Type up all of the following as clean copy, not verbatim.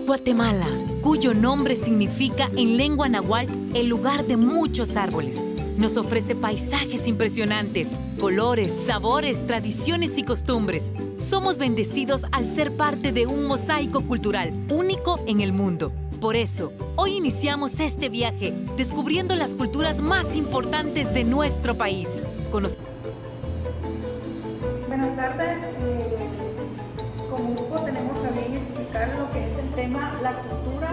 Guatemala, cuyo nombre significa en lengua náhuatl el lugar de muchos árboles, nos ofrece paisajes impresionantes, colores, sabores, tradiciones y costumbres. Somos bendecidos al ser parte de un mosaico cultural único en el mundo. Por eso, hoy iniciamos este viaje descubriendo las culturas más importantes de nuestro país. Buenas tardes. Como grupo tenemos también explicar lo que es el tema la cultura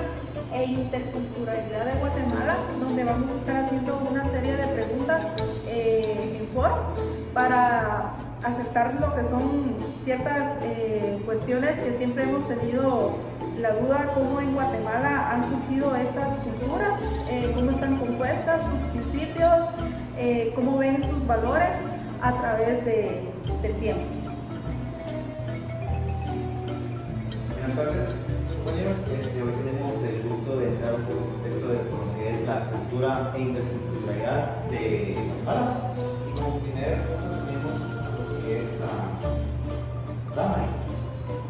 e interculturalidad de Guatemala, donde vamos a estar haciendo una serie de preguntas en foro para acertar lo que son ciertas cuestiones que siempre hemos tenido la duda, cómo en Guatemala han surgido estas culturas, cómo están compuestas, sus principios, cómo ven sus valores a través del tiempo. Buenas tardes, compañeros. Hoy tenemos el gusto de entrar un poco en contexto de lo que es la cultura e interculturalidad de Guatemala. Y como primer tenemos lo que es la dama.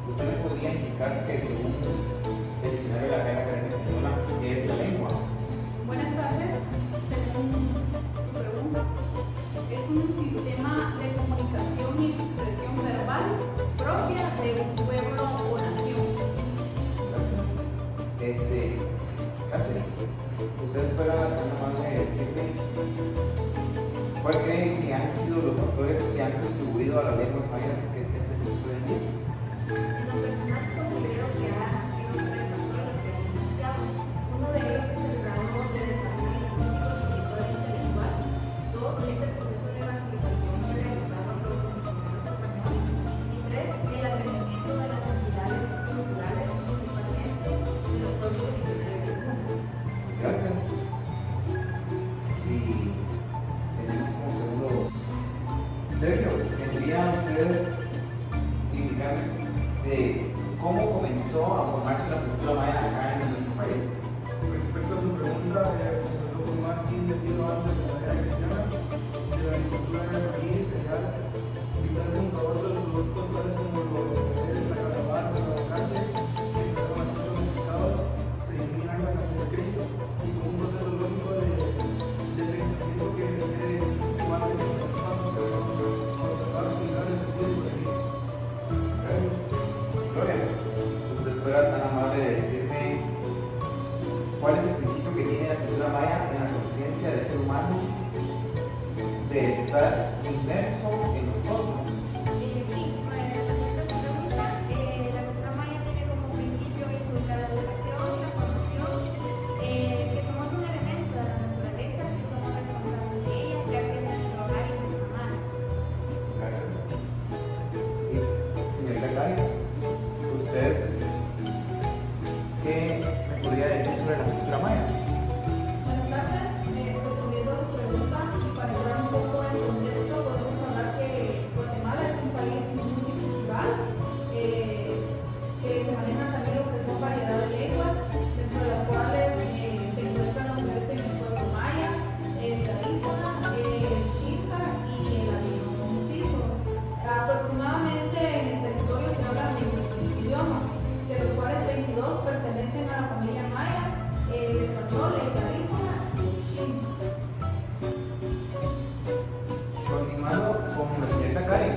¿Usted me podría indicar que según el diccionario de la Real Academia Española, qué es la lengua? Buenas tardes. Según su pregunta, es un sistema de comunicación y expresión verbal propia de un pueblo o nación. Catherine, ¿usted fuera tan amable de decirme cuál cree que han sido los autores que han contribuido a la lengua mayas que esté presente hoy en día? En lo personal considero que han sido tres factores que han influenciado. Uno de ellos es el grado de desarrollo lingüístico, espiritual e intelectual. Dos es el proceso de evangelización que realizaron los misioneros españoles. Y tres, el advenimiento de las entidades culturales, principalmente de los pueblos originarios del mundo. Gracias. Y tenemos como segundo, Sergio, ¿tendría usted indicarme de cómo comenzó a formarse la cultura maya acá en nuestro país? Respecto a su pregunta, se empezó a formar 15 siglos antes de la era cristiana, de la agricultura en el país, cereal, y tal junto a otros productos tales como los cereales, la calabaza, el aguacate, que empezaron a ser domesticados, se disminuyen años antes de Cristo, y con un proceso lógico de pensamiento que requiere más de los pasos para observar los pilares del tiempo de vida. Gloria, usted fuera tan amable de decirme cuál es el principio que tiene la cultura maya en la conciencia del ser humano de estar inmerso en los cosmos. Sí, respondiendo a su pregunta, la cultura maya tiene como principio inculcar la educación y la formación, que somos un elemento de la naturaleza, que somos responsables de ella, ya que es nuestro hogar y nuestra madre. Gracias. Y, señorita Cari, ¿usted qué me podría decir sobre la cultura maya? Buenas tardes. Respondiendo a su pregunta y para entrar un poco en contexto, podemos hablar que Guatemala es un país multicultural, que se manejan también lo que son variedad de lenguas, dentro de las cuales se encuentran lo que es el pueblo maya, el garífuna, el xinca y el ladino mestizo. Aproximadamente en el territorio se hablan 25 idiomas, de los cuales 22 pertenecen a la familia maya, el español, el garífuna y el xinca. Continuando con la señorita Cari,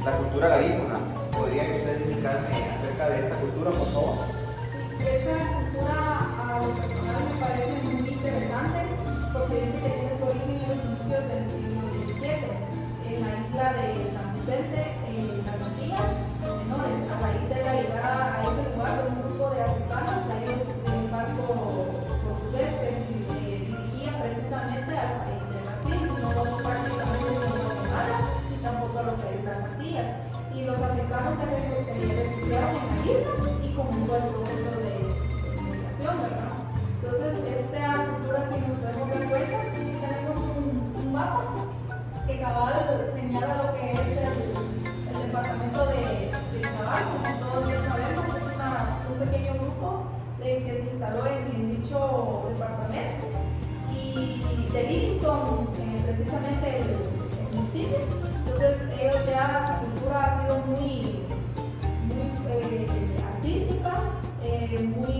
la cultura garífuna, ¿podría usted indicarme acerca de esta cultura, por favor? Esta cultura a lo personal me parece muy interesante porque dice que tiene su origen en los inicios del siglo XVII en la isla de San Vicente, en las Antillas Menores, a raíz de la llegada a ese lugar de un grupo de africanos traídos de un barco portugués que se dirigía precisamente al país de Brasil, no prácticamente a Guatemala ni tampoco a lo que es las Antillas. Y los africanos se refugiaron en la isla y comenzó el proceso de migración, ¿verdad? Entonces, esta cultura, si nos podemos dar cuenta, tenemos un mapa que cabal señala lo que es el departamento de Izabal, como todos ya sabemos, es un pequeño grupo que se instaló en dicho departamento y de Livingston, precisamente el municipio. Entonces, ellos ya, su cultura ha sido muy artística, muy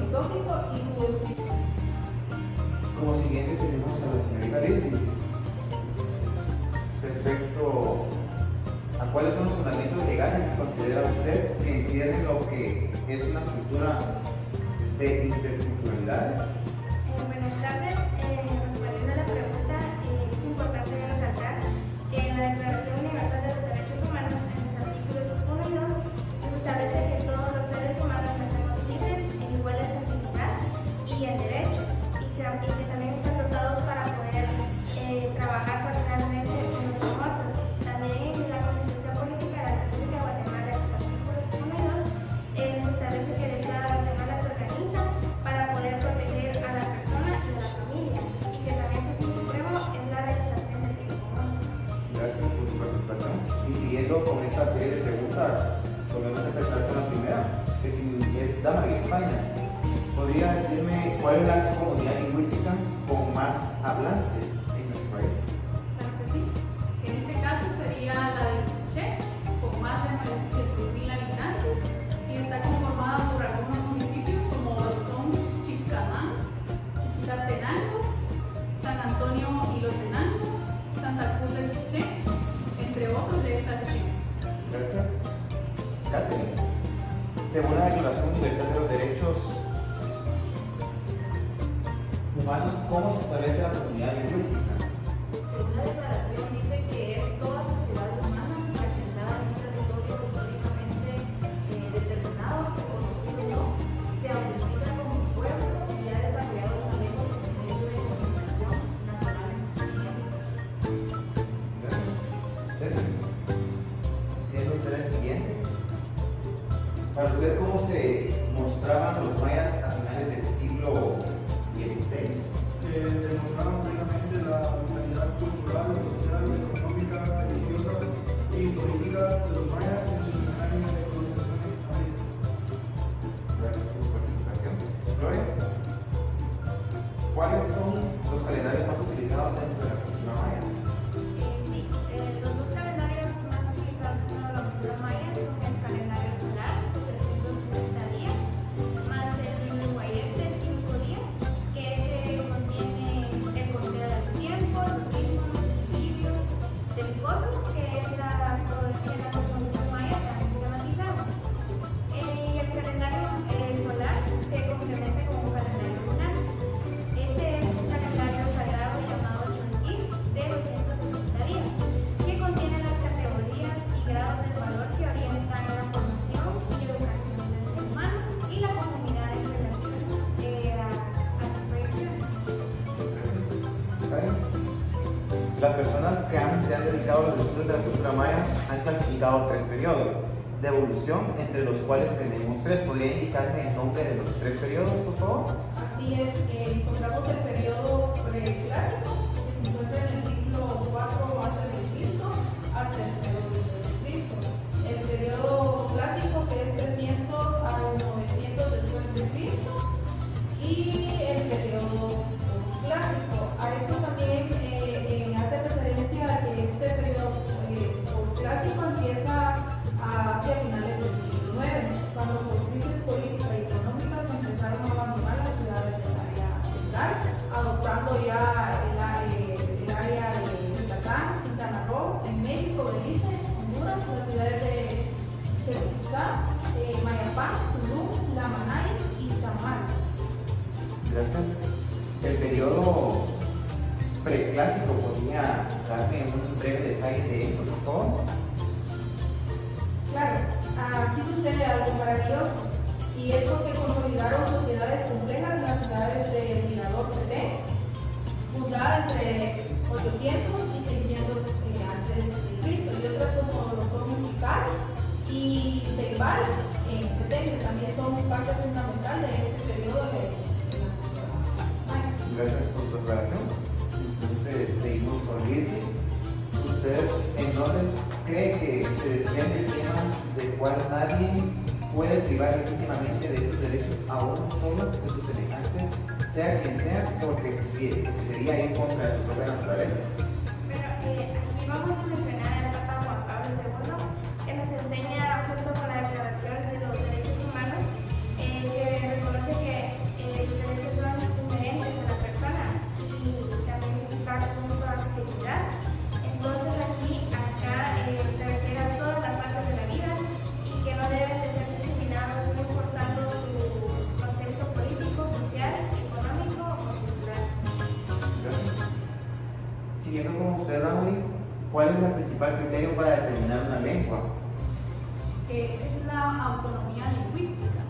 filosófico y su espíritu. Como siguiente tenemos a la señorita Leslie. Respecto a cuáles son los fundamentos legales que considera usted que encierren lo que es una cultura de interculturalidad. Buenas tardes. Respondiendo a la pregunta, es importante resaltar que en la Declaración Universal de los Derechos Humanos, en los artículos 1 y 2, se establece que todos los seres humanos nacemos libres, en iguales en dignidad y en derechos, y que también están dotados para poder trabajar fraternalmente unos con otros. También en la Constitución Política de la República de Guatemala, en los artículos 1 y 2, se establece que el Estado de Guatemala se organiza para poder proteger a la persona y a la familia, y que también su fin supremo es la realización del bien común. Gracias por su participación. Y siguiendo con esta serie de preguntas, volvemos a empezar con la primera, que si es Dama de España. ¿Podría decirme cuál es la comunidad lingüística con más hablantes en nuestro país? Claro que sí. En este caso sería la del Quiché, con más de 900.000 habitantes, y está conformada por algunos municipios como lo son Chicamán, Chichicastenango, San Antonio y Los Enangos, Santa Cruz del Quiché, entre otros de esta región. Gracias. Catherine, según la Declaración Universal de los Derechos Humanos, ¿cómo se establece la comunidad lingüística? Según la declaración, dice que es toda sociedad humana representada en un territorio históricamente determinado, reconocido o no, se autodefine como un pueblo y ha desarrollado una lengua como medio de comunicación natural en su tiempo. Gracias. Sergio, siendo usted el siguiente, para usted, ¿cómo se mostraban los mayas a finales del siglo XVI? Demostraron plenamente la vitalidad cultural, social, económica, religiosa y política de los mayas en sus años de colonización en América. Gracias por su participación. Gloria, ¿cuáles son los calendarios más utilizados dentro de la cultura maya? Sí, los dos calendarios más utilizados en la cultura maya son el calendario solar, de 360 días, más el Huayet de 5 días, que contiene el conteo del tiempo, el ritmo, los equilibrios, del cosmos, que es la cosmovisión maya también sistematizada. Y el calendario solar se complementa con un calendario lunar. Este es un calendario sagrado llamado Chunquil de 260 días, que contiene las categorías y grados del valor que orientan la formación y educación del ser humano y la comunidad en relación a sus proyecciones. Karen, las personas que se han dedicado a los estudios de la cultura maya han clasificado 3 periodos de evolución, entre los cuales tenemos 3. ¿Podría indicarme el nombre de los 3 periodos, por favor? Así es, encontramos el periodo preclásico, que se encuentra en el siglo IV a.C. al tercero de Cristo. El periodo clásico, que es 300 al 900 después de Cristo, y el periodo clásico. A esto también hace referencia a que este periodo clásico empieza hacia finales del siglo IX, cuando por crisis política y económica se empezaron a abandonar las ciudades del área central, adoptando ya el área de Yucatán, Quintana Roo, en México, Belice, Honduras, las ciudades de Chepuzá, Mayapán, Tulum, Lamanay y Samar. Gracias. El periodo preclásico, ¿podría darme un breve detalle de eso, por favor? Claro, aquí sucede algo maravilloso, y es porque consolidaron sociedades complejas en las ciudades de Mirador Petén, fundada entre 800 y 600 antes de Cristo, y otras como lo son Tikal y Ceibal en Petén, que también son parte fundamental de este periodo de la cultura maya. Gracias por su aclaración. Entonces, seguimos con Lizzie. ¿Usted entonces cree que se desprende el tema del cual nadie puede privar legítimamente de sus derechos a uno solo de sus semejantes, sea quien sea, porque sería ir en contra de su propia naturaleza? Pero aquí vamos a mencionar al Papa Juan Pablo II, que nos enseña, junto con la Declaración de los Derechos Humanos, que reconoce que usted, Amori, ¿cuál es el principal criterio para determinar una lengua? Es la autonomía lingüística.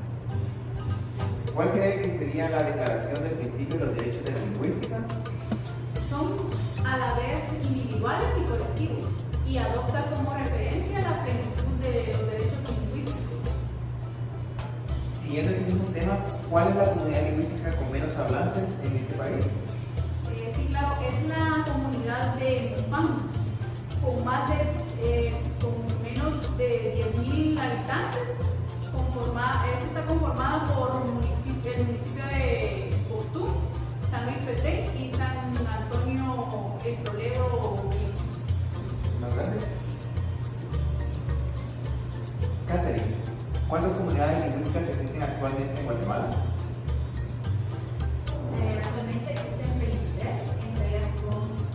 ¿Cuál cree que sería la declaración del principio de los derechos de la lingüística? Son a la vez individuales y colectivos y adopta como referencia la plenitud de los derechos lingüísticos. Siguiendo ese mismo tema, ¿cuál es la comunidad lingüística con menos hablantes en este país? Sí, claro, es la comunidad de Nuspam, con con menos de 10.000 habitantes. Está conformada por el municipio de Costú, San Luis Petén y San Antonio el Toledo. ¿Más grandes? Catherine, ¿cuántas comunidades lingüísticas existen actualmente en Guatemala? Actualmente existen 23, entre ellas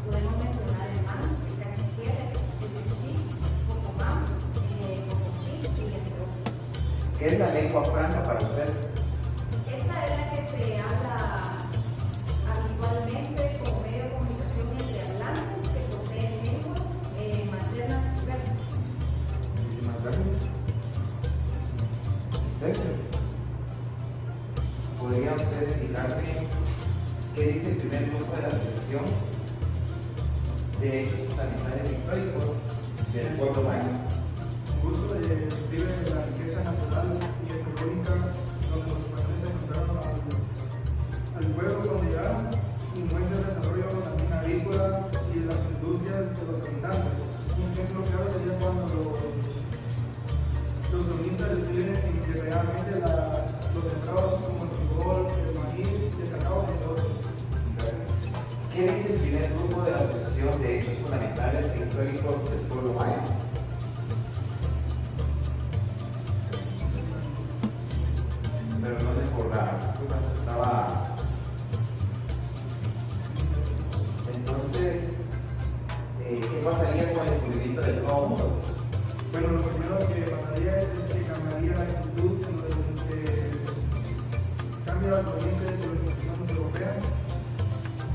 podemos mencionar alemán, el cachiquiel, el cuchí, pocomán, pocochí y entre otros. ¿Qué es la lengua franca para usted? Esta es la que se habla habitualmente como medio de comunicación entre hablantes que poseen lenguas maternas diversas. Muchísimas gracias. Sergio, ¿podría usted explicarme qué dice el primer grupo de la Asociación de Derechos Fundamentales Históricos del pueblo maya? Curso describe la riqueza natural y ecológica donde los españoles se encontraron al pueblo cuando llegaron y muestra el desarrollo también agrícola y de las industrias de los habitantes. Un ejemplo claro sería cuando los cronistas describen que realmente los sembrados como el frijol, el maíz, el cacao, entre otros. ¿Qué dice el primer grupo de la Asociación de Derechos Fundamentales e Históricos del pueblo maya? Perdone por la estaba. Entonces, ¿qué pasaría con el descubrimiento del Nuevo Mundo? Bueno, lo primero que pasaría es que cambiaría la actitud en donde se cambia la corriente de colonización europea,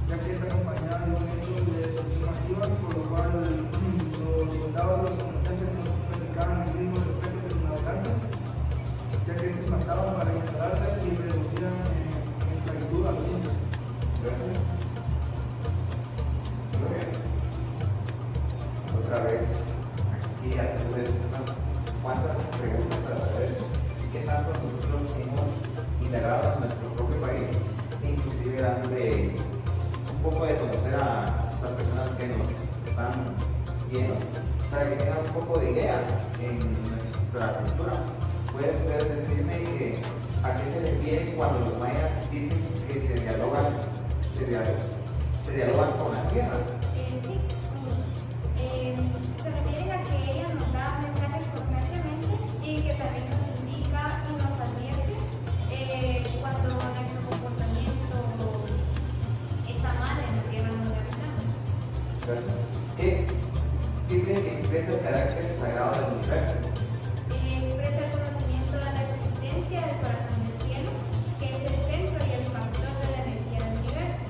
ya que está acompañada de un hecho de destrucción masiva, por lo cual los soldados, los comerciantes no practicaban el mismo respeto que los navegantes, ya que estos mataban para instalarse y reducían esclavitud a los indios. Gracias. Otra vez, aquí hacerles unas cuantas preguntas para saber qué tanto nosotros hemos integrado en nuestro propio país, inclusive dándole un poco de conocer a las personas que nos están viendo, para que tengan un poco de idea en nuestra cultura. ¿Puede usted decirme a qué se refiere cuando los mayas dicen que se dialogan con la tierra? Sí, se refieren a que ella nos da mensajes constantemente y que también nos indica y nos advierte cuando nuestro comportamiento está mal en la tierra donde habitamos. Gracias. ¿Qué cree que expresa el carácter sagrado del universo? Expresa el conocimiento de la existencia del corazón del cielo, que es el centro y el factor de la energía del universo,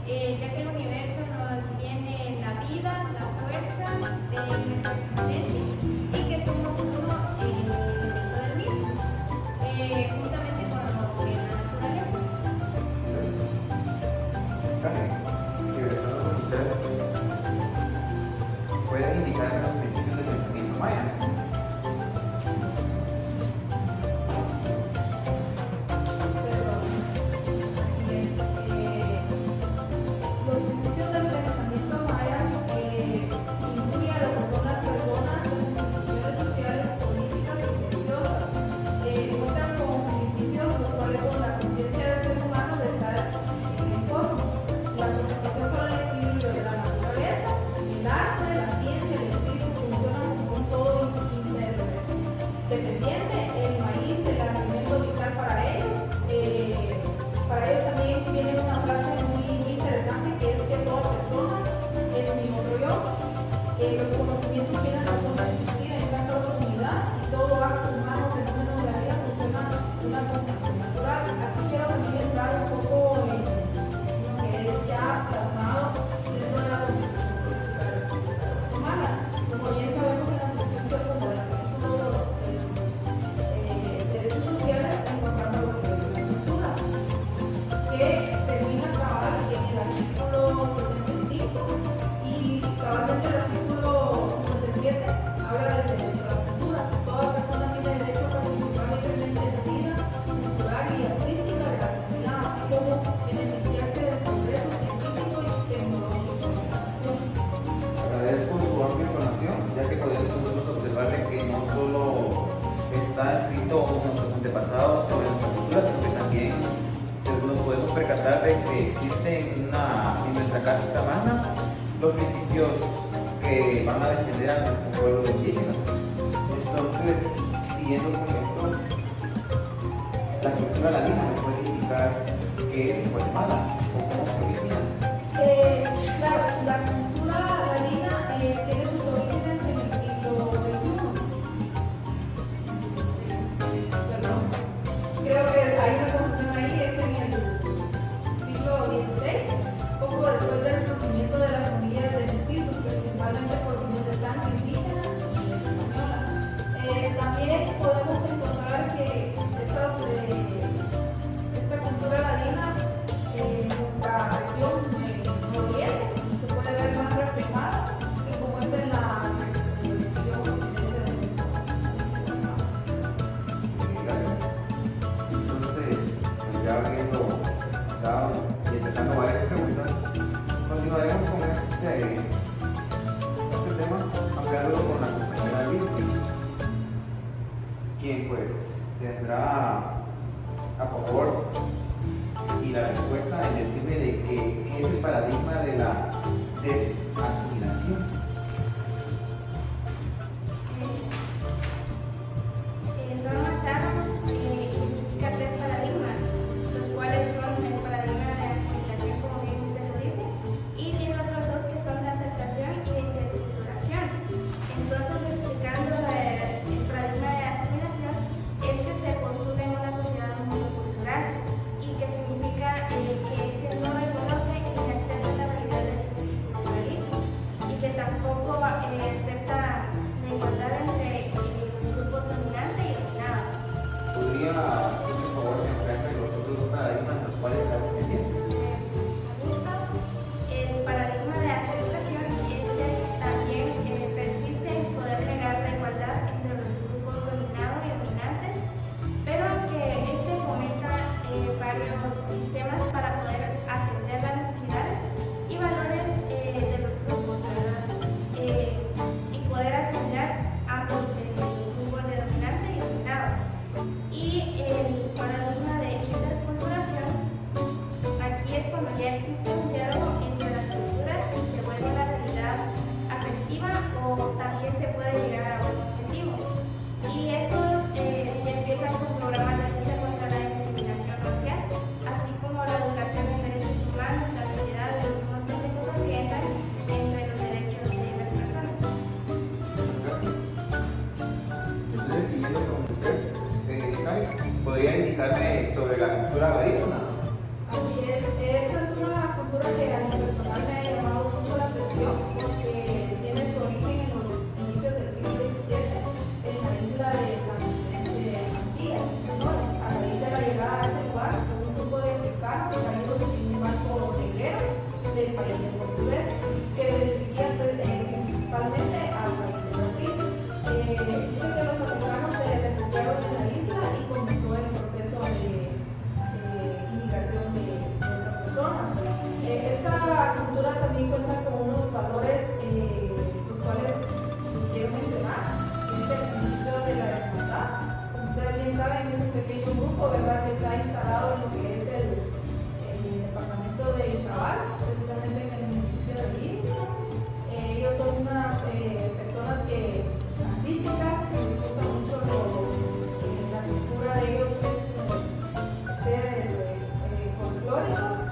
ya que el universo nos viene la vida, la fuerza de nuestra existencia y que somos uno en el centro que existen en nuestra Carta Magna los principios que van a defender a nuestro pueblo indígena. Entonces, siguiendo con esto, la cultura ladina me puede indicar que es Guatemala o cómo se origina. La cultura ladina tiene sus orígenes en el siglo XXI. Perdón, creo que hay una confusión ahí, es en el siglo XVI, poco después del surgimiento de las familias de mestizos, principalmente por signos de sangre indígena y española. También podemos encontrar que esta cultura ladina en nuestra región nororiente se puede ver más reflejada que como es en la región occidente de México. Gracias. Entonces, ya habiendo dado y sacando varias preguntas, continuaremos con este tema, ampliándolo con la compañera Lidia, quien pues tendrá a favor y la respuesta en decirme de qué es el paradigma de la asimilación. Roma Taro identifica tres paradigmas, los cuales son el paradigma de asimilación, como bien usted lo dice, y tiene otros dos que son la aceptación y la interculturación. Entonces, explicando el paradigma de asimilación, es que se postula en una sociedad monocultural y que significa que este no reconoce ni acepta la realidad del multiculturalismo y que tampoco acepta la igualdad entre los grupos dominante y dominado. ¿Podría hacer por favor explicarme los otros dos paradigmas en los cuales está defendiendo? El paradigma de aceptación también persiste en poder negar la igualdad entre los grupos dominados y dominantes, pero que fomenta varios sistemas para poder atender las necesidades y valores de los grupos, ¿verdad? Y poder asimilar ambos grupos de dominante y dominado. Y el paradigma de interculturación, aquí es cuando ya existe un diálogo entre las culturas y se vuelve una realidad afectiva o también se puede llegar a un objetivo. Y estos ya empiezan con programas de lucha contra la discriminación racial, así como la educación en derechos humanos, la sociedad de un montón de cosas que entran entre los derechos de las personas. Entonces, siguiendo con usted, Karen, ¿podría indicarme sobre la cultura barífona? Así es, esta es una cultura que a mi personal me ha llamado mucho la atención porque tiene su origen en los inicios del siglo XVII en la isla de San Vicente de Antillas, Menores, a raíz de la llegada a ese lugar de un grupo de africanos traídos en un barco negrero del país de portugués que se dirigía principalmente al país de Brasil. Dice que los africanos se refugiaron en la isla y comenzó el proceso de inmigración de estas personas. Esta cultura también cuenta con unos valores los cuales quiero mencionar, que es el principio de la hermandad. Como ustedes bien saben, es un pequeño grupo, ¿verdad?, que está instalado en lo que es el departamento de Izabal, precisamente en el municipio de Líbano. Ellos son unas personas artísticas, que les gusta mucho la cultura de ellos es ser folclóricos.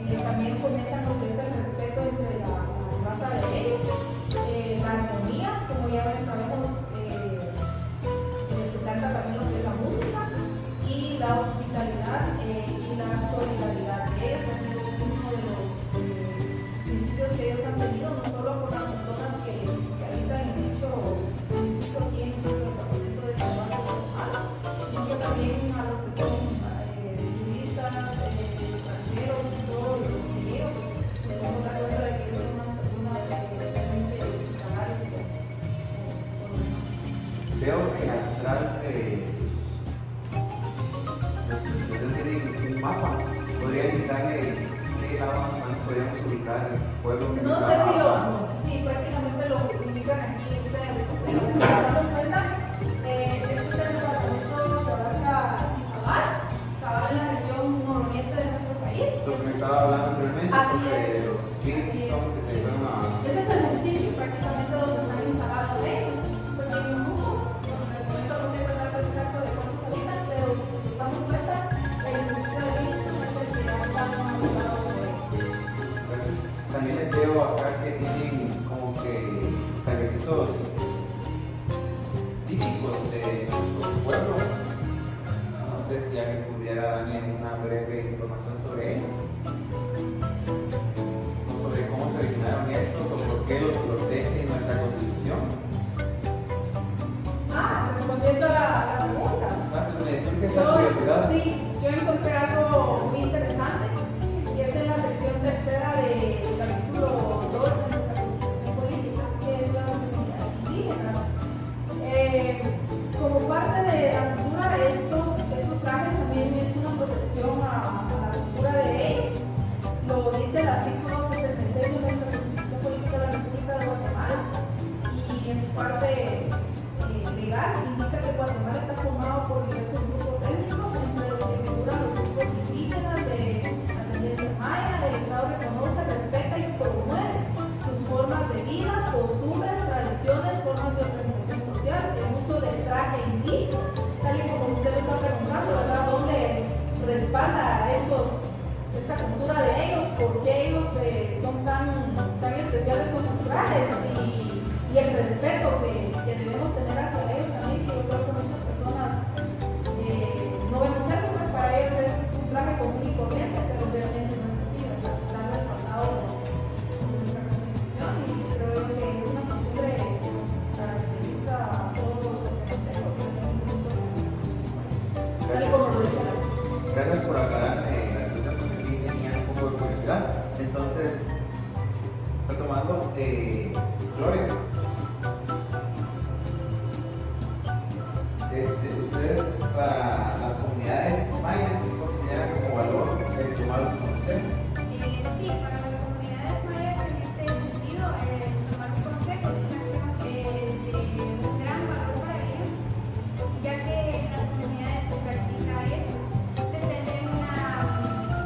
También fomentan lo que es el respeto entre la raza de ellos, la armonía, como ya sabemos, les encanta también lo que es la música, y la hospitalidad y la solidaridad de ellos. Ha sido uno de los principios que ellos han tenido, no solo con las personas que habitan en dicho municipio aquí en nuestro departamento de Chihuahua, sino también a los que son turistas, extranjeros, todos los ingenieros, nos damos la cuenta de que ellos son unas personas realmente hospitalarias. Veo que atrás un mapa. ¿Podría indicarme qué lado más o menos podríamos ubicar el pueblo que No sé si sí, prácticamente lo ubican aquí ustedes. Pero si nos damos cuenta, este es el departamento que abarca Izabal, en la región nororiente de nuestro país. Lo que me está estaba hablando anteriormente, Así porque es. los kits Así es. que se fueron a... Ese es el municipio prácticamente donde están instalados esos. Porque en un mundo, en el momento no tengo el dato exacto de cuántos habitan, pero si nos damos cuenta, el municipio de Listo es el que ha estado más poblado por ellos. También les veo acá que tienen como que talleres típicos de nuestro pueblo. No sé si alguien pudiera darme una breve información sobre ellos. O sobre cómo se originaron estos o por qué los protege nuestra constitución. Respondiendo a la pregunta. Me surge esa curiosidad. Sí, yo encontré algo muy interesante y es en la sección tercera del artículo 2 de nuestra Constitución Política, que es las comunidades indígenas. Como parte de la cultura, estos trajes también es una protección a la cultura de ellos. Lo dice el artículo 76 de nuestra Constitución Política de la República de Guatemala y en su parte legal indica que Guatemala está formado por diversos grupos étnicos, entre los que figuran los grupos indígenas de ascendencia maya. El Estado reconoce, respeta y promueve sus formas de vida, costumbres, tradiciones, formas de organización social, el uso del traje indígena, tal y como usted lo está preguntando, ¿verdad? ¿Dónde respalda esta cultura de ellos? ¿Por qué ellos son tan especiales con sus trajes? Y el respeto que debemos tener hacia ellos también, que yo creo que muchas personas no vemos eso, pues para ellos es un traje común y corriente, pero realmente no es así, ¿verdad? Están respaldados en nuestra Constitución y creo que es una costumbre que nos caracteriza a todos los guatemaltecos, que tenemos un grupo de tal y como lo dice la ley. Gracias por aclararme la situación, porque sí tenía un poco de curiosidad. Entonces, retomando, Gloria, ustedes para las comunidades mayas se consideran como valor el tomarlos como consejos. Sí, para las comunidades mayas en este sentido, tomar un consejo es una acción de un gran valor para ellos, ya que en las comunidades se practica esto, de tener una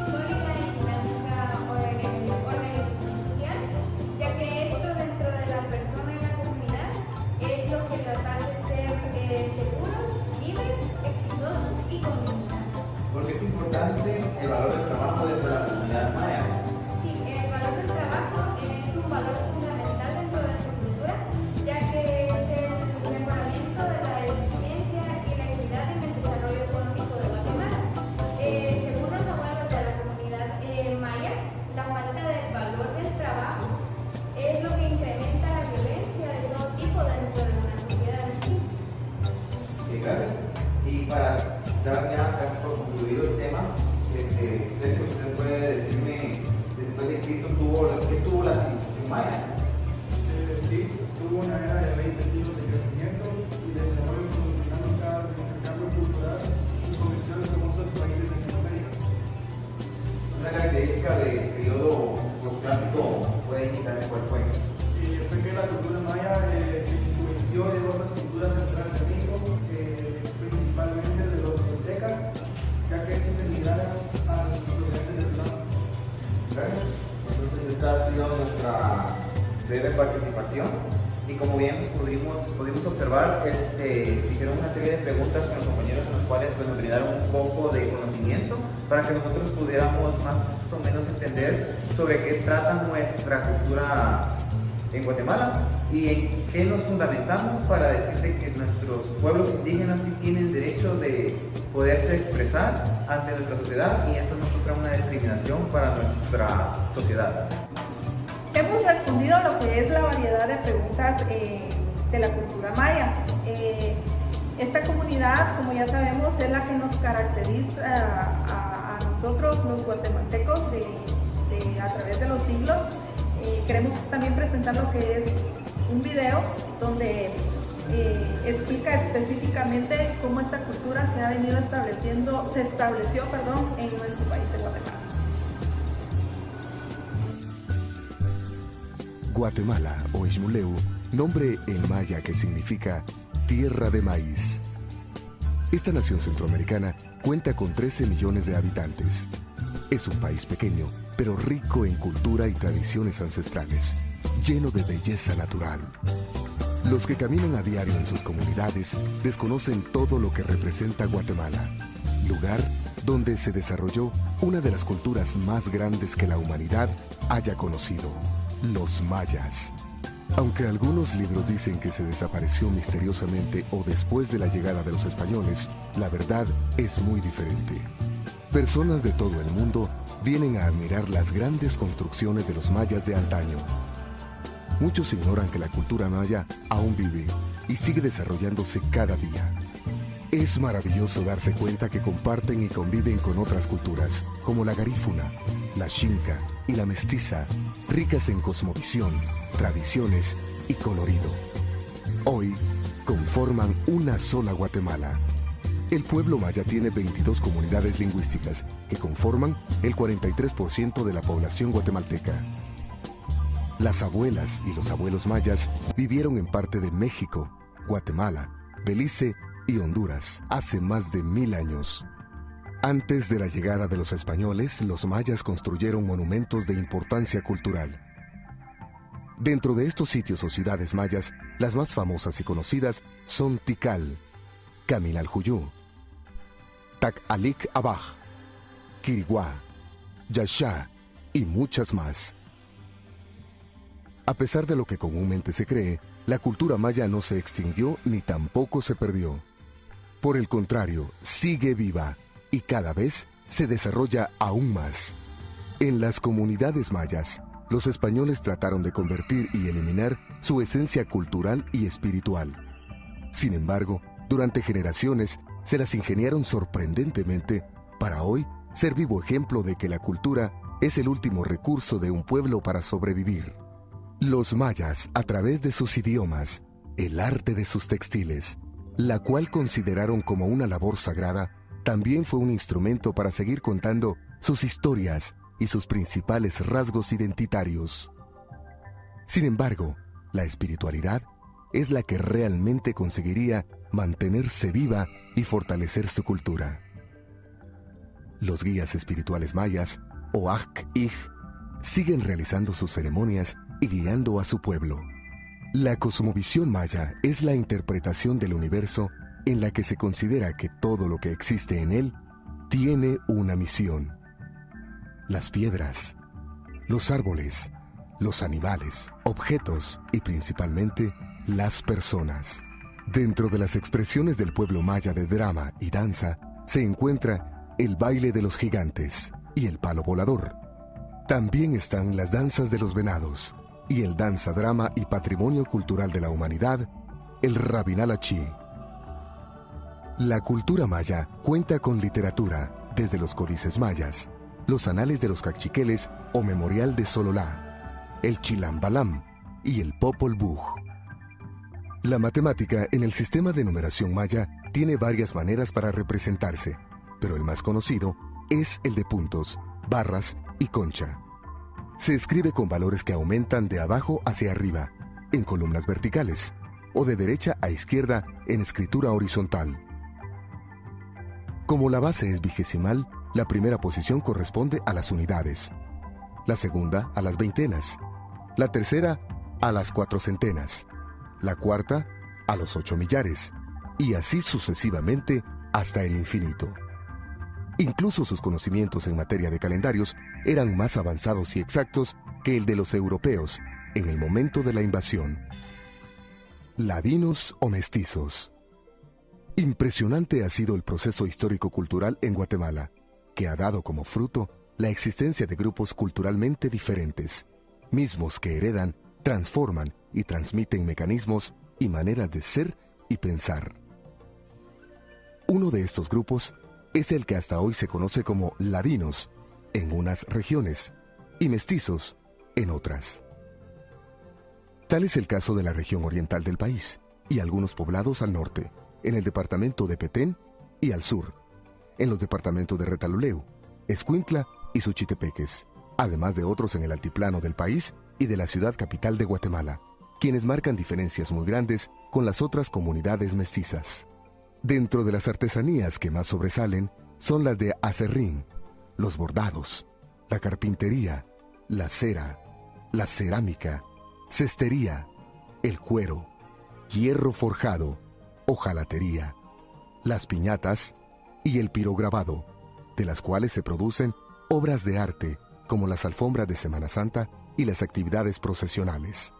sólida y dinámica organización social, ya que esto dentro de la persona y la comunidad es lo que los hace ser seguros, libres, exitosos y con dignidad. Porque es importante el valor del trabajo dentro de la comunidad maya. Sí, el valor del trabajo es un valor fundamental dentro de su cultura, ya que es el mejoramiento de la eficiencia y la equidad en el desarrollo económico de Guatemala. Según los abuelos de la comunidad maya, la falta del valor del trabajo es lo que incrementa la violencia de todo tipo dentro de una sociedad. Sí, gracias. Y para dar ya casi por concluido el tema, Sergio, usted puede decirme, después de Cristo, ¿qué tuvo la civilización maya? Sí, tuvo una era de 20 siglos de crecimiento y desarrollo con dinámicas de intercambio cultural y conexiones con otros países de Centroamérica. Una característica del periodo posclásico, ¿puede indicarme cuál fue? Fue que la cultura maya se influenció de otras culturas centrales de México, principalmente de los aztecas, ya que estos emigraron a los continentes del sur. Gracias. Entonces esta ha sido nuestra breve participación y como bien pudimos observar, se hicieron una serie de preguntas con los compañeros en los cuales pues, nos brindaron un poco de conocimiento para que nosotros pudiéramos más o menos entender sobre qué trata nuestra cultura en Guatemala y en qué nos fundamentamos para decirle que nuestros pueblos indígenas sí tienen derecho de poderse expresar ante nuestra sociedad y esto no sufra una discriminación para nuestra sociedad. Hemos respondido a lo que es la variedad de preguntas de la cultura maya. Esta comunidad, como ya sabemos, es la que nos caracteriza a nosotros los guatemaltecos a través de los siglos. Queremos también presentar lo que es un video donde explica específicamente cómo esta cultura se ha venido se estableció en nuestro país de Guatemala. Guatemala o Xmuleu, nombre en maya que significa tierra de maíz. Esta nación centroamericana cuenta con 13 millones de habitantes. Es un país pequeño, pero rico en cultura y tradiciones ancestrales, lleno de belleza natural. Los que caminan a diario en sus comunidades desconocen todo lo que representa Guatemala, lugar donde se desarrolló una de las culturas más grandes que la humanidad haya conocido, los mayas. Aunque algunos libros dicen que se desapareció misteriosamente o después de la llegada de los españoles, la verdad es muy diferente. Personas de todo el mundo vienen a admirar las grandes construcciones de los mayas de antaño. Muchos ignoran que la cultura maya aún vive y sigue desarrollándose cada día. Es maravilloso darse cuenta que comparten y conviven con otras culturas, como la garífuna, la xinca y la mestiza, ricas en cosmovisión, tradiciones y colorido. Hoy conforman una sola Guatemala. El pueblo maya tiene 22 comunidades lingüísticas que conforman el 43% de la población guatemalteca. Las abuelas y los abuelos mayas vivieron en parte de México, Guatemala, Belice y Honduras hace más de 1000 años. Antes de la llegada de los españoles, los mayas construyeron monumentos de importancia cultural. Dentro de estos sitios o ciudades mayas, las más famosas y conocidas son Tikal, Caminalcuyú, Tac-Alik Abaj, Quiriguá, Yaxá y muchas más. A pesar de lo que comúnmente se cree, la cultura maya no se extinguió ni tampoco se perdió. Por el contrario, sigue viva y cada vez se desarrolla aún más. En las comunidades mayas, los españoles trataron de convertir y eliminar su esencia cultural y espiritual. Sin embargo, durante generaciones se las ingeniaron sorprendentemente para hoy ser vivo ejemplo de que la cultura es el último recurso de un pueblo para sobrevivir. Los mayas, a través de sus idiomas, el arte de sus textiles, la cual consideraron como una labor sagrada, también fue un instrumento para seguir contando sus historias y sus principales rasgos identitarios. Sin embargo, la espiritualidad es la que realmente conseguiría mantenerse viva y fortalecer su cultura. Los guías espirituales mayas, o Aj-Ij, siguen realizando sus ceremonias y guiando a su pueblo. La cosmovisión maya es la interpretación del universo en la que se considera que todo lo que existe en él tiene una misión. Las piedras, los árboles, los animales, objetos y principalmente las personas. Dentro de las expresiones del pueblo maya de drama y danza se encuentra el baile de los gigantes y el palo volador. También están las danzas de los venados y el danza drama y patrimonio cultural de la humanidad, el Rabinalachi. La cultura maya cuenta con literatura, desde los códices mayas, los anales de los cachiqueles o memorial de Sololá, el Chilambalam y el Popol Vuh. La matemática en el sistema de numeración maya tiene varias maneras para representarse, pero el más conocido es el de puntos, barras y concha. Se escribe con valores que aumentan de abajo hacia arriba, en columnas verticales, o de derecha a izquierda en escritura horizontal. Como la base es vigesimal, la primera posición corresponde a las unidades, la segunda a las veintenas, la tercera a las cuatrocentenas, la cuarta a los 8 millares, y así sucesivamente hasta el infinito. Incluso sus conocimientos en materia de calendarios eran más avanzados y exactos que el de los europeos en el momento de la invasión. Ladinos o mestizos. Impresionante ha sido el proceso histórico-cultural en Guatemala, que ha dado como fruto la existencia de grupos culturalmente diferentes, mismos que heredan, transforman y transmiten mecanismos y maneras de ser y pensar. Uno de estos grupos es el que hasta hoy se conoce como ladinos en unas regiones y mestizos en otras. Tal es el caso de la región oriental del país y algunos poblados al norte, en el departamento de Petén y al sur, en los departamentos de Retaluleu, Escuintla y Suchitepeques, además de otros en el altiplano del país y de la ciudad capital de Guatemala, quienes marcan diferencias muy grandes con las otras comunidades mestizas. Dentro de las artesanías que más sobresalen son las de acerrín, los bordados, la carpintería, la cera, la cerámica, cestería, el cuero, hierro forjado, hojalatería, las piñatas y el pirograbado, de las cuales se producen obras de arte como las alfombras de Semana Santa y las actividades procesionales.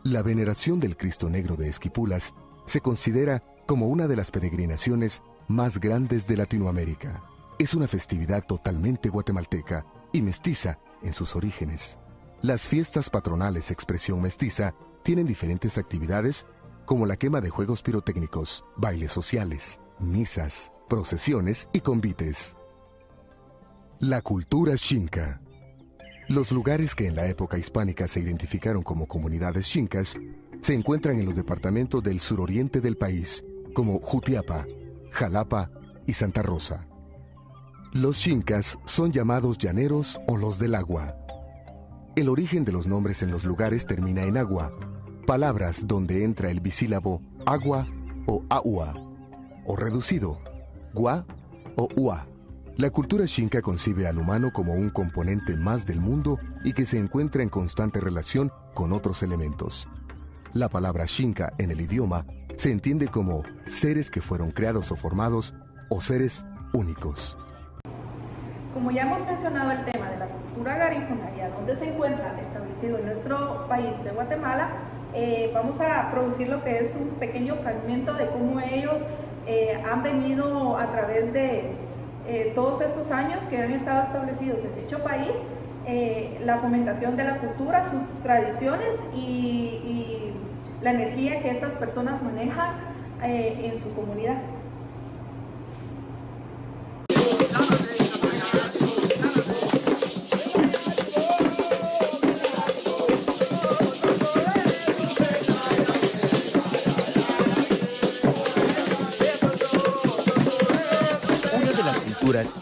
La veneración del Cristo Negro de Esquipulas se considera como una de las peregrinaciones más grandes de Latinoamérica. Es una festividad totalmente guatemalteca y mestiza en sus orígenes. Las fiestas patronales expresión mestiza tienen diferentes actividades como la quema de juegos pirotécnicos, bailes sociales, misas, procesiones y convites. La cultura xinca. Los lugares que en la época hispánica se identificaron como comunidades xincas se encuentran en los departamentos del suroriente del país, como Jutiapa, Jalapa y Santa Rosa. Los xincas son llamados llaneros o los del agua. El origen de los nombres en los lugares termina en agua, palabras donde entra el bisílabo agua o agua, o reducido, gua o ua. La cultura xinca concibe al humano como un componente más del mundo y que se encuentra en constante relación con otros elementos. La palabra xinca en el idioma se entiende como seres que fueron creados o formados o seres únicos. Como ya hemos mencionado el tema de la cultura garífuna y a dónde se encuentra establecido en nuestro país de Guatemala, vamos a producir lo que es un pequeño fragmento de cómo ellos han venido a través de todos estos años que han estado establecidos en dicho país, la fomentación de la cultura, sus tradiciones y la energía que estas personas manejan en su comunidad.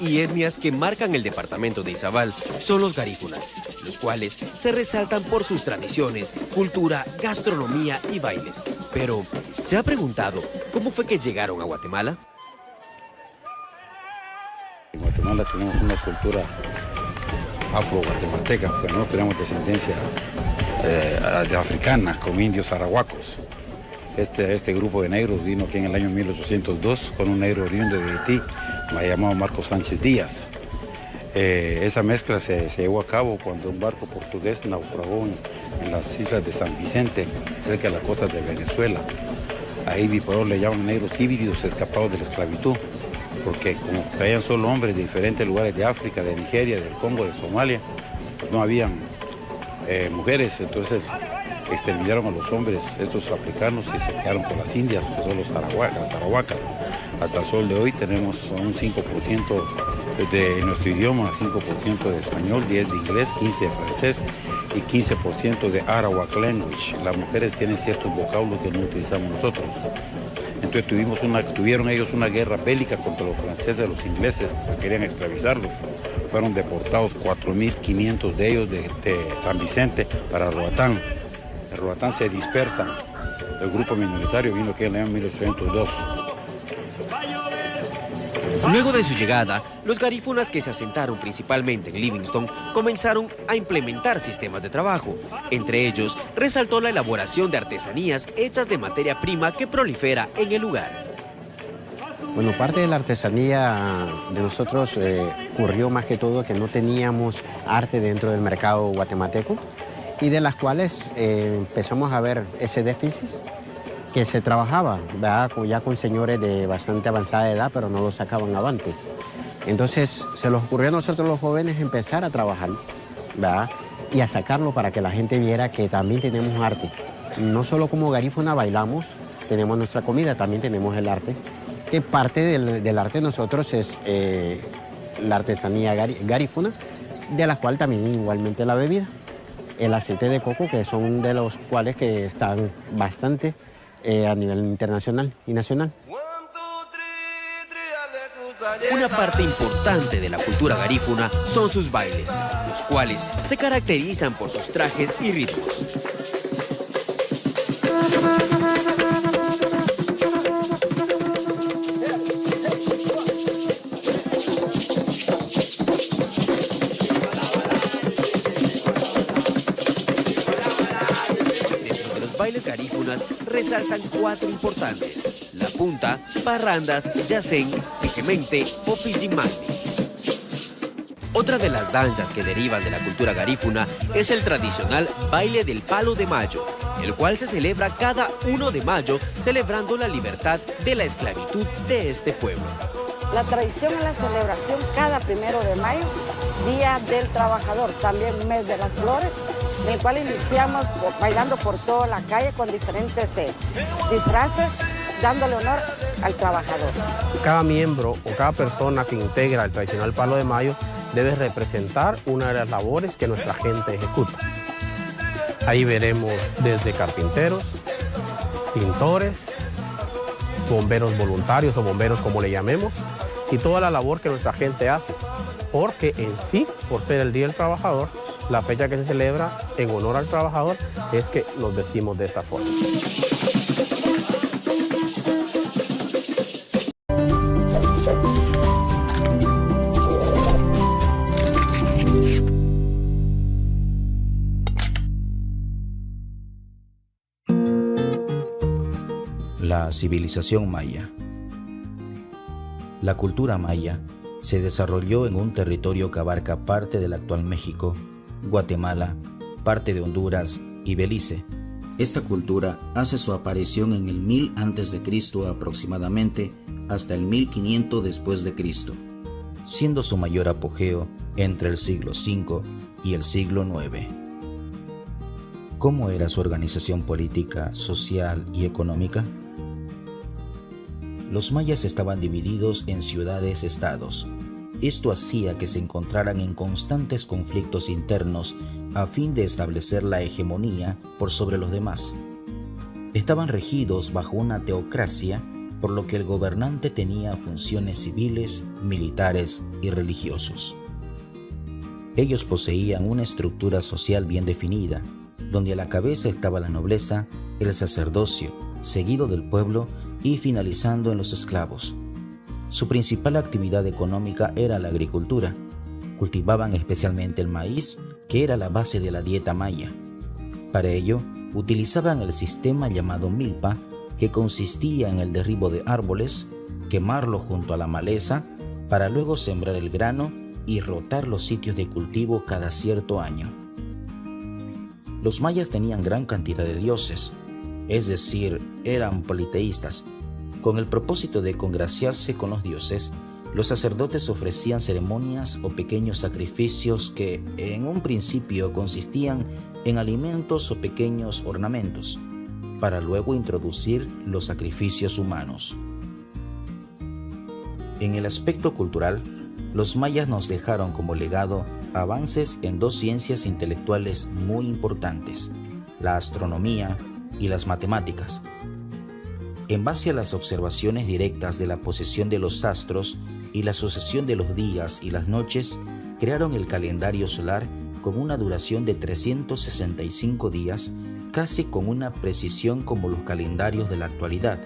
Y etnias que marcan el departamento de Izabal son los garífunas, los cuales se resaltan por sus tradiciones, cultura, gastronomía y bailes. Pero, ¿se ha preguntado cómo fue que llegaron a Guatemala? En Guatemala tenemos una cultura afro-guatemalteca, pero no tenemos descendencia africana con indios arahuacos. Este grupo de negros vino aquí en el año 1802 con un negro oriundo de Haití, llamado Marcos Sánchez Díaz. Esa mezcla se llevó a cabo cuando un barco portugués naufragó en las islas de San Vicente, cerca de la costa de Venezuela. Ahí por eso le llaman negros híbridos escapados de la esclavitud, porque como traían solo hombres de diferentes lugares de África, de Nigeria, del Congo, de Somalia, pues no habían mujeres, entonces exterminaron a los hombres, estos africanos, y se quedaron con las indias, que son las arahuacas. Hasta el sol de hoy tenemos un 5% de nuestro idioma, 5% de español, 10% de inglés, 15% de francés y 15% de Arawak language. Las mujeres tienen ciertos vocablos que no utilizamos nosotros. Entonces tuvieron ellos una guerra bélica contra los franceses, los ingleses, que querían esclavizarlos. Fueron deportados 4.500 de ellos de San Vicente para Roatán. En Roatán se dispersa. El grupo minoritario vino aquí en el año 1802. Luego de su llegada, los garífunas que se asentaron principalmente en Livingston comenzaron a implementar sistemas de trabajo. Entre ellos, resaltó la elaboración de artesanías hechas de materia prima que prolifera en el lugar. Bueno, parte de la artesanía de nosotros ocurrió más que todo que no teníamos arte dentro del mercado guatemalteco y de las cuales empezamos a ver ese déficit que se trabajaba, ¿verdad? Ya con señores de bastante avanzada edad, pero no lo sacaban avante. Entonces se nos ocurrió a nosotros los jóvenes empezar a trabajar, ¿verdad? Y a sacarlo para que la gente viera que también tenemos arte. No solo como garífuna bailamos, tenemos nuestra comida, también tenemos el arte. Que parte del arte de nosotros es la artesanía garífuna, de la cual también igualmente la bebida. El aceite de coco, que son de los cuales que están bastante a nivel internacional y nacional. Una parte importante de la cultura garífuna son sus bailes, los cuales se caracterizan por sus trajes y ritmos. bailes garífunas resaltan 4 importantes: la punta, parrandas, yacén, pijemente o pijimani. Otra de las danzas que derivan de la cultura garífuna es el tradicional baile del palo de mayo, el cual se celebra cada 1 de mayo, celebrando la libertad de la esclavitud de este pueblo. La tradición es la celebración cada 1 de mayo, Día del Trabajador, también mes de las flores, en el cual iniciamos bailando por toda la calle con diferentes disfraces, dándole honor al trabajador. Cada miembro o cada persona que integra el tradicional palo de mayo debe representar una de las labores que nuestra gente ejecuta. Ahí veremos desde carpinteros, pintores, bomberos voluntarios o bomberos como le llamemos, y toda la labor que nuestra gente hace, porque en sí, por ser el Día del Trabajador, la fecha que se celebra en honor al trabajador es que nos vestimos de esta forma. La civilización maya. La cultura maya se desarrolló en un territorio que abarca parte del actual México, Guatemala, parte de Honduras y Belice. Esta cultura hace su aparición en el 1000 a.C. aproximadamente hasta el 1500 después de Cristo, siendo su mayor apogeo entre el siglo V y el siglo IX. ¿Cómo era su organización política, social y económica? Los mayas estaban divididos en ciudades-estados. Esto hacía que se encontraran en constantes conflictos internos a fin de establecer la hegemonía por sobre los demás. Estaban regidos bajo una teocracia, por lo que el gobernante tenía funciones civiles, militares y religiosos. Ellos poseían una estructura social bien definida, donde a la cabeza estaba la nobleza, el sacerdocio, seguido del pueblo y finalizando en los esclavos. Su principal actividad económica era la agricultura. Cultivaban especialmente el maíz, que era la base de la dieta maya. Para ello, utilizaban el sistema llamado milpa, que consistía en el derribo de árboles, quemarlo junto a la maleza, para luego sembrar el grano y rotar los sitios de cultivo cada cierto año. Los mayas tenían gran cantidad de dioses, es decir, eran politeístas. Con el propósito de congraciarse con los dioses, los sacerdotes ofrecían ceremonias o pequeños sacrificios que en un principio consistían en alimentos o pequeños ornamentos, para luego introducir los sacrificios humanos. En el aspecto cultural, los mayas nos dejaron como legado avances en 2 ciencias intelectuales muy importantes: la astronomía y las matemáticas. En base a las observaciones directas de la posición de los astros y la sucesión de los días y las noches, crearon el calendario solar con una duración de 365 días, casi con una precisión como los calendarios de la actualidad,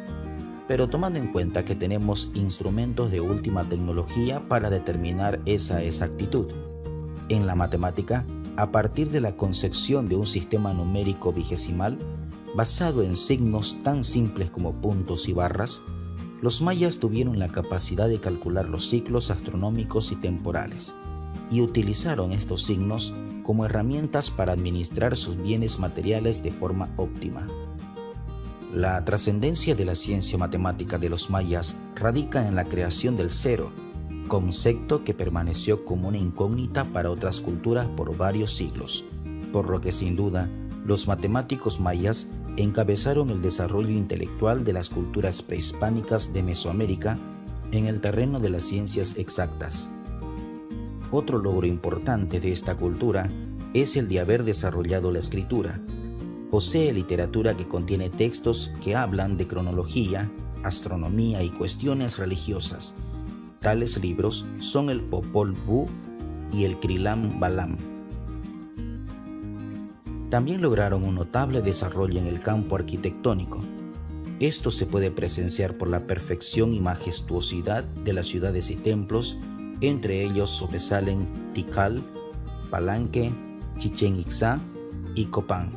pero tomando en cuenta que tenemos instrumentos de última tecnología para determinar esa exactitud. En la matemática, a partir de la concepción de un sistema numérico vigesimal, basado en signos tan simples como puntos y barras, los mayas tuvieron la capacidad de calcular los ciclos astronómicos y temporales, y utilizaron estos signos como herramientas para administrar sus bienes materiales de forma óptima. La trascendencia de la ciencia matemática de los mayas radica en la creación del cero, concepto que permaneció como una incógnita para otras culturas por varios siglos, por lo que sin duda los matemáticos mayas encabezaron el desarrollo intelectual de las culturas prehispánicas de Mesoamérica en el terreno de las ciencias exactas. Otro logro importante de esta cultura es el de haber desarrollado la escritura. Posee literatura que contiene textos que hablan de cronología, astronomía y cuestiones religiosas. Tales libros son el Popol Vuh y el Krilam Balam. También lograron un notable desarrollo en el campo arquitectónico. Esto se puede presenciar por la perfección y majestuosidad de las ciudades y templos. Entre ellos sobresalen Tikal, Palenque, Chichén Itzá y Copán.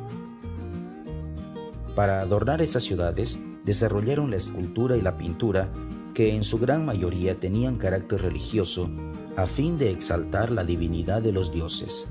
Para adornar esas ciudades, desarrollaron la escultura y la pintura, que en su gran mayoría tenían carácter religioso, a fin de exaltar la divinidad de los dioses.